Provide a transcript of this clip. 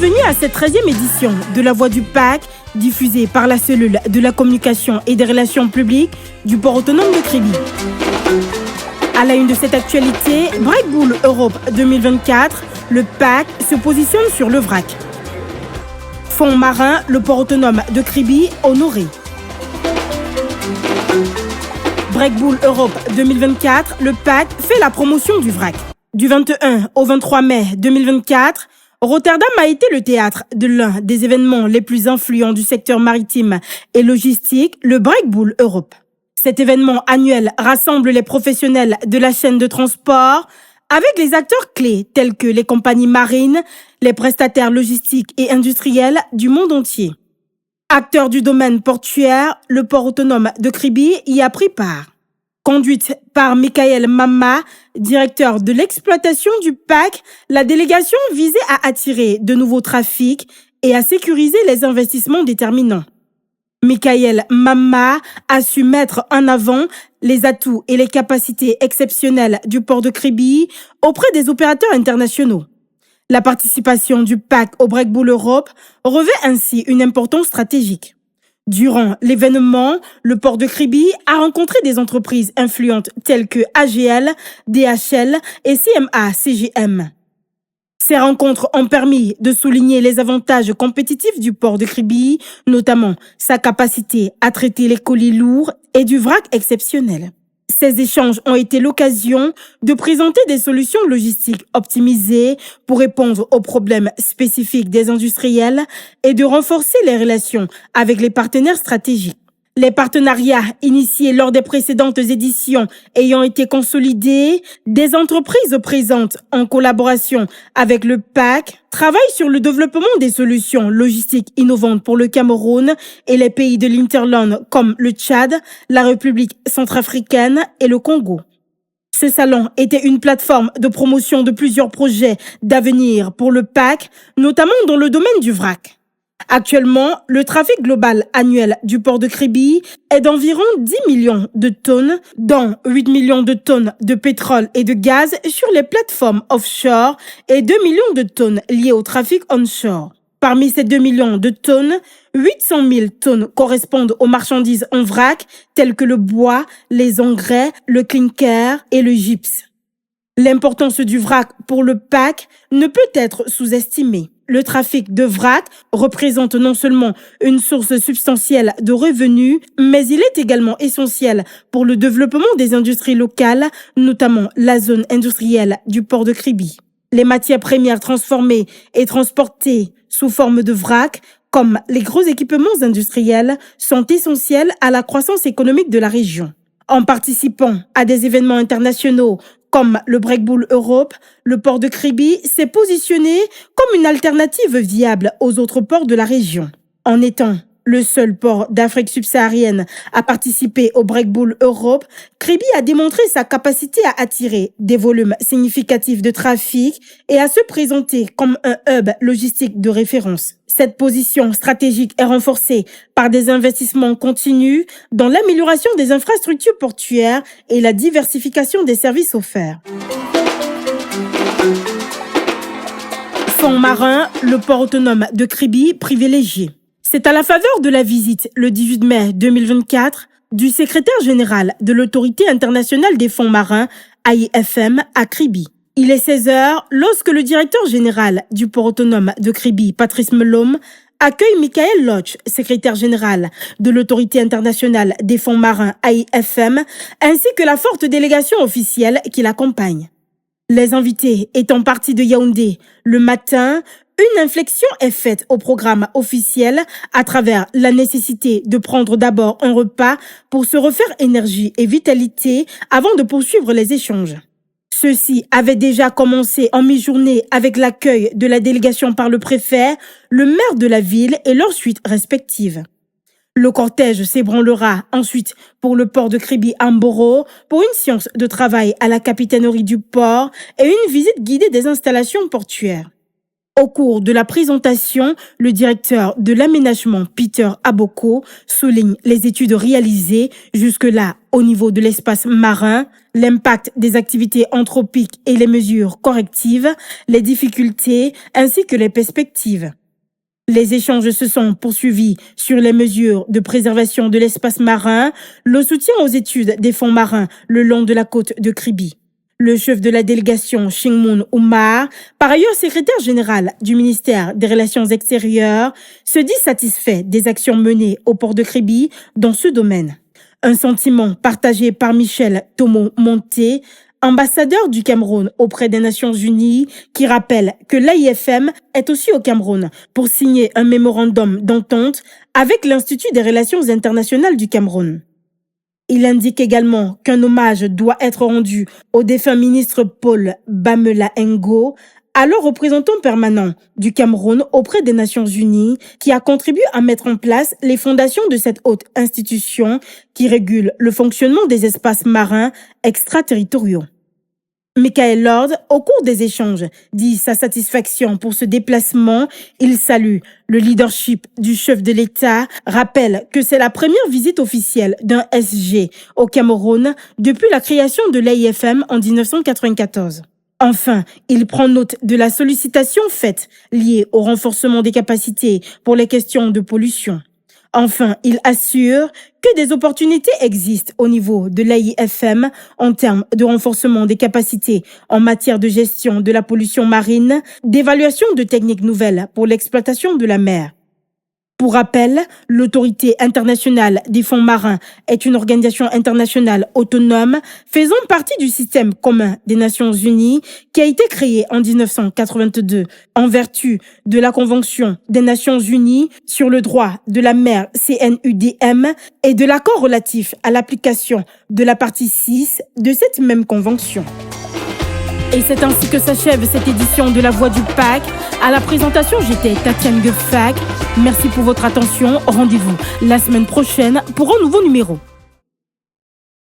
bienvenue à cette 13e édition de La Voix du PAC, diffusée par la cellule de la communication et des relations publiques du port autonome de Kribi. À la une de cette actualité, Breakbull Europe 2024, le PAC se positionne sur le vrac. Fond marin, le port autonome de Kribi honoré. Breakbull Europe 2024, le PAC fait la promotion du vrac. Du 21 au 23 mai 2024, Rotterdam a été le théâtre de l'un des événements les plus influents du secteur maritime et logistique, le Breakbull Europe. Cet événement annuel rassemble les professionnels de la chaîne de transport avec les acteurs clés tels que les compagnies marines, les prestataires logistiques et industriels du monde entier. Acteur du domaine portuaire, le port autonome de Kribi y a pris part. Conduite par Michael Mamma, directeur de l'exploitation du PAC, la délégation visait à attirer de nouveaux trafics et à sécuriser les investissements déterminants. Michael Mamma a su mettre en avant les atouts et les capacités exceptionnelles du port de Kribi auprès des opérateurs internationaux. La participation du PAC au Breakbull Europe revêt ainsi une importance stratégique. Durant l'événement, le port de Kribi a rencontré des entreprises influentes telles que AGL, DHL et CMA-CGM. Ces rencontres ont permis de souligner les avantages compétitifs du port de Kribi, notamment sa capacité à traiter les colis lourds et du vrac exceptionnel. Ces échanges ont été l'occasion de présenter des solutions logistiques optimisées pour répondre aux problèmes spécifiques des industriels et de renforcer les relations avec les partenaires stratégiques. Les partenariats initiés lors des précédentes éditions ayant été consolidés, des entreprises présentes en collaboration avec le PAC travaillent sur le développement des solutions logistiques innovantes pour le Cameroun et les pays de l'Hinterland comme le Tchad, la République centrafricaine et le Congo. Ce salon était une plateforme de promotion de plusieurs projets d'avenir pour le PAC, notamment dans le domaine du vrac. Actuellement, le trafic global annuel du port de Kribi est d'environ 10 millions de tonnes, dont 8 millions de tonnes de pétrole et de gaz sur les plateformes offshore et 2 millions de tonnes liées au trafic onshore. Parmi ces 2 millions de tonnes, 800 000 tonnes correspondent aux marchandises en vrac, telles que le bois, les engrais, le clinker et le gypse. L'importance du vrac pour le PAC ne peut être sous-estimée. Le trafic de vrac représente non seulement une source substantielle de revenus, mais il est également essentiel pour le développement des industries locales, notamment la zone industrielle du port de Kribi. Les matières premières transformées et transportées sous forme de vrac, comme les gros équipements industriels, sont essentiels à la croissance économique de la région. En participant à des événements internationaux comme le Breakbull Europe, le port de Kribi s'est positionné comme une alternative viable aux autres ports de la région. En étant le seul port d'Afrique subsaharienne à participer au Breakbull Europe, Kribi a démontré sa capacité à attirer des volumes significatifs de trafic et à se présenter comme un hub logistique de référence. Cette position stratégique est renforcée par des investissements continus dans l'amélioration des infrastructures portuaires et la diversification des services offerts. Fond marin, le port autonome de Kribi privilégié. C'est à la faveur de la visite le 18 mai 2024 du secrétaire général de l'Autorité internationale des fonds marins, AIFM, à Kribi. Il est 16h lorsque le directeur général du port autonome de Kribi, Patrice Melom, accueille Michael Loch, secrétaire général de l'Autorité internationale des fonds marins, AIFM, ainsi que la forte délégation officielle qui l'accompagne. Les invités étant partis de Yaoundé le matin, une inflexion est faite au programme officiel à travers la nécessité de prendre d'abord un repas pour se refaire énergie et vitalité avant de poursuivre les échanges. Ceux-ci avaient déjà commencé en mi-journée avec l'accueil de la délégation par le préfet, le maire de la ville et leurs suites respectives. Le cortège s'ébranlera ensuite pour le port de Kribi-Amboro pour une séance de travail à la capitainerie du port et une visite guidée des installations portuaires. Au cours de la présentation, le directeur de l'aménagement Peter Aboko souligne les études réalisées jusque-là au niveau de l'espace marin, l'impact des activités anthropiques et les mesures correctives, les difficultés ainsi que les perspectives. Les échanges se sont poursuivis sur les mesures de préservation de l'espace marin, le soutien aux études des fonds marins le long de la côte de Kribi. Le chef de la délégation, Shingmoon Oumar, par ailleurs secrétaire général du ministère des Relations extérieures, se dit satisfait des actions menées au port de Kribi dans ce domaine. Un sentiment partagé par Michel Tomo-Monté, ambassadeur du Cameroun auprès des Nations Unies, qui rappelle que l'AIFM est aussi au Cameroun pour signer un mémorandum d'entente avec l'Institut des Relations internationales du Cameroun. Il indique également qu'un hommage doit être rendu au défunt ministre Paul Bamela Ngo, alors représentant permanent du Cameroun auprès des Nations Unies, qui a contribué à mettre en place les fondations de cette haute institution qui régule le fonctionnement des espaces marins extraterritoriaux. Michael Lord, au cours des échanges, dit sa satisfaction pour ce déplacement. Il salue le leadership du chef de l'État, rappelle que c'est la première visite officielle d'un SG au Cameroun depuis la création de l'AIFM en 1994. Enfin, il prend note de la sollicitation faite liée au renforcement des capacités pour les questions de pollution. Enfin, il assure que des opportunités existent au niveau de l'AIFM en termes de renforcement des capacités en matière de gestion de la pollution marine, d'évaluation de techniques nouvelles pour l'exploitation de la mer. Pour rappel, l'Autorité internationale des fonds marins est une organisation internationale autonome faisant partie du système commun des Nations Unies qui a été créée en 1982 en vertu de la Convention des Nations Unies sur le droit de la mer CNUDM et de l'accord relatif à l'application de la partie 6 de cette même convention. Et c'est ainsi que s'achève cette édition de La Voix du PAC. À la présentation, j'étais Tatiane Gefag. Merci pour votre attention. Rendez-vous la semaine prochaine pour un nouveau numéro.